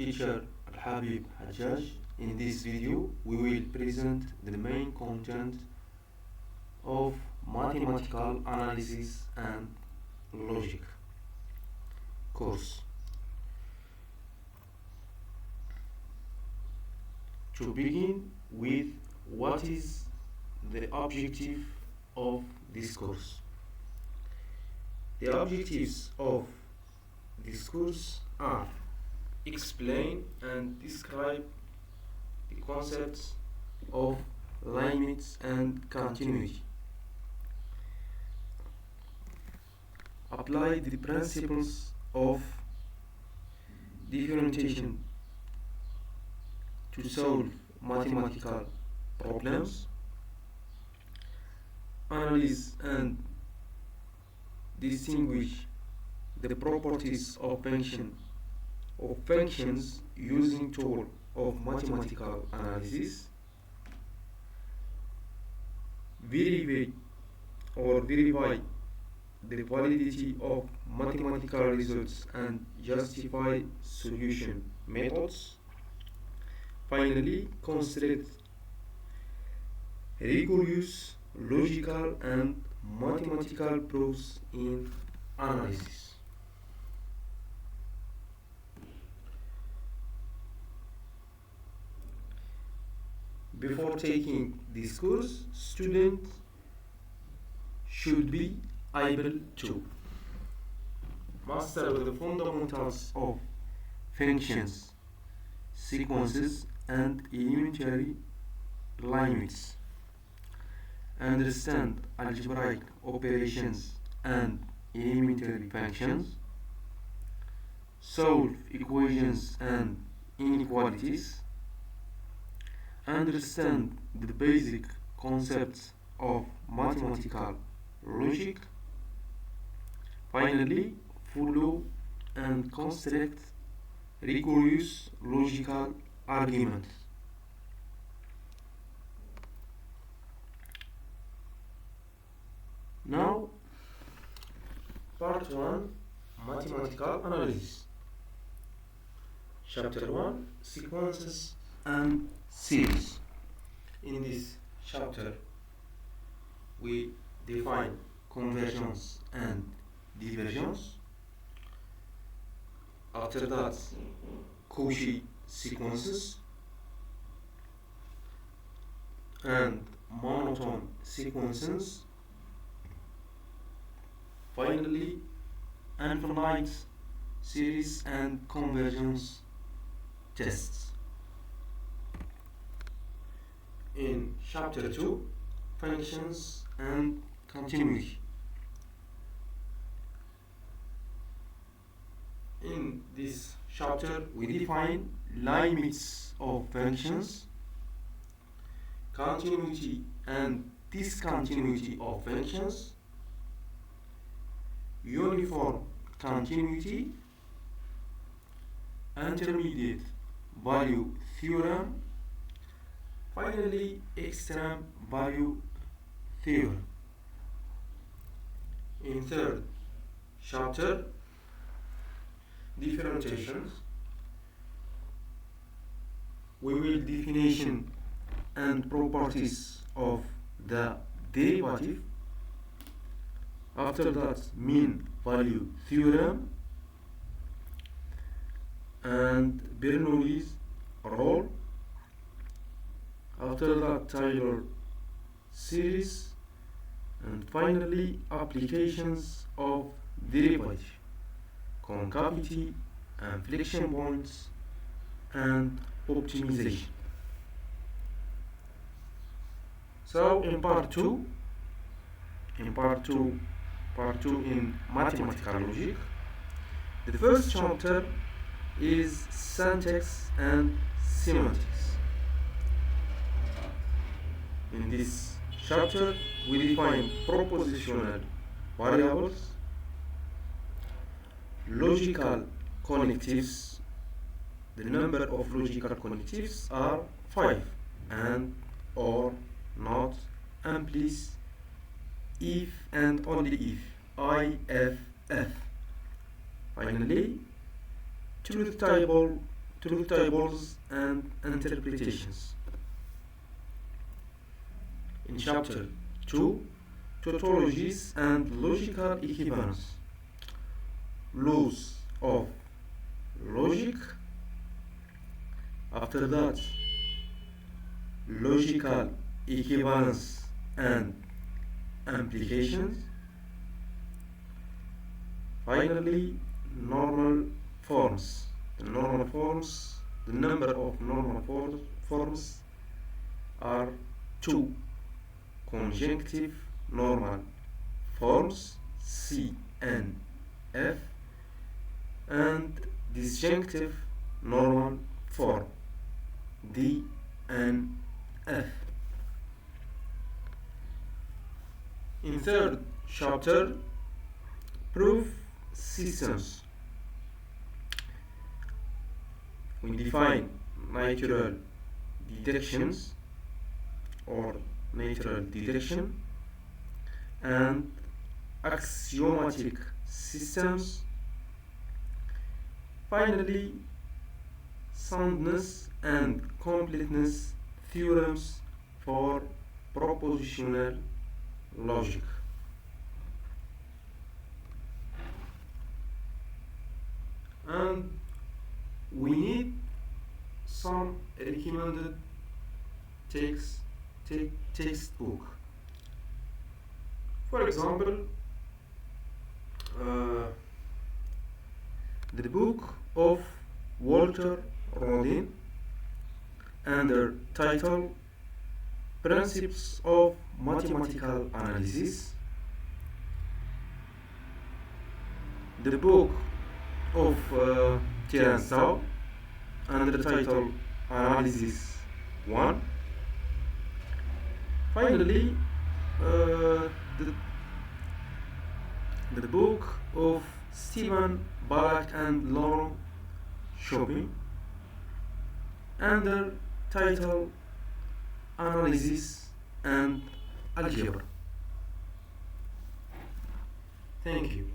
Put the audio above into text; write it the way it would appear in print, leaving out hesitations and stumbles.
teacher Al-Habib Hajjaj. In this video, we will present the main content of mathematical analysis and logic course. To begin with, what is the objective of this course? The objectives of this course are explain and describe the concepts of limits and continuity, apply the principles of differentiation to solve mathematical problems, analyze and distinguish the properties of functions using tool of mathematical analysis, verify the validity of mathematical results and justify solution methods. Finally, construct rigorous logical and mathematical proofs in analysis. Before taking this course, students should be able to master the fundamentals of functions, sequences, and elementary limits, understand algebraic operations and elementary functions, solve equations and inequalities, understand the basic concepts of mathematical logic. Finally, follow and construct rigorous logical arguments. Now, part 1, mathematical analysis. Chapter 1, sequences and series. In this chapter, we define convergence and divergence. After that, Cauchy sequences and monotone sequences. Finally, infinite series and convergence tests. In chapter 2, functions and continuity. In this chapter, we define limits of functions, continuity and discontinuity of functions, uniform continuity, intermediate value theorem, finally extreme value theorem. In third chapter, differentiations, we will definition and properties of the derivative. After that, mean value theorem and Bernoulli's role. After that, Taylor series, and finally applications of derivative, concavity, inflection points, and optimization. So in part 2 in mathematical logic, the first chapter is syntax and semantics. In this chapter, we define propositional variables, logical connectives. The number of logical connectives are 5, and, or, not, implicit, if and only if, IFF. Finally, truth table truth tables and interpretations. In chapter 2, tautologies and logical equivalence, laws of logic. After that, logical equivalence and implications. Finally, normal forms. The number of normal forms are 2: conjunctive normal forms C and F, and disjunctive normal form D and F. In third chapter, proof systems, we define natural deductions or natural deduction and axiomatic systems. Finally, soundness and completeness theorems for propositional logic. And we need some recommended textbook. For example, the book of Walter Rodin under title Principles of Mathematical Analysis. The book of Terence Tao under the title Analysis 1. Finally, the book of Stephen Barak and Laurent Chopin under title Analysis and Algebra. Thank you.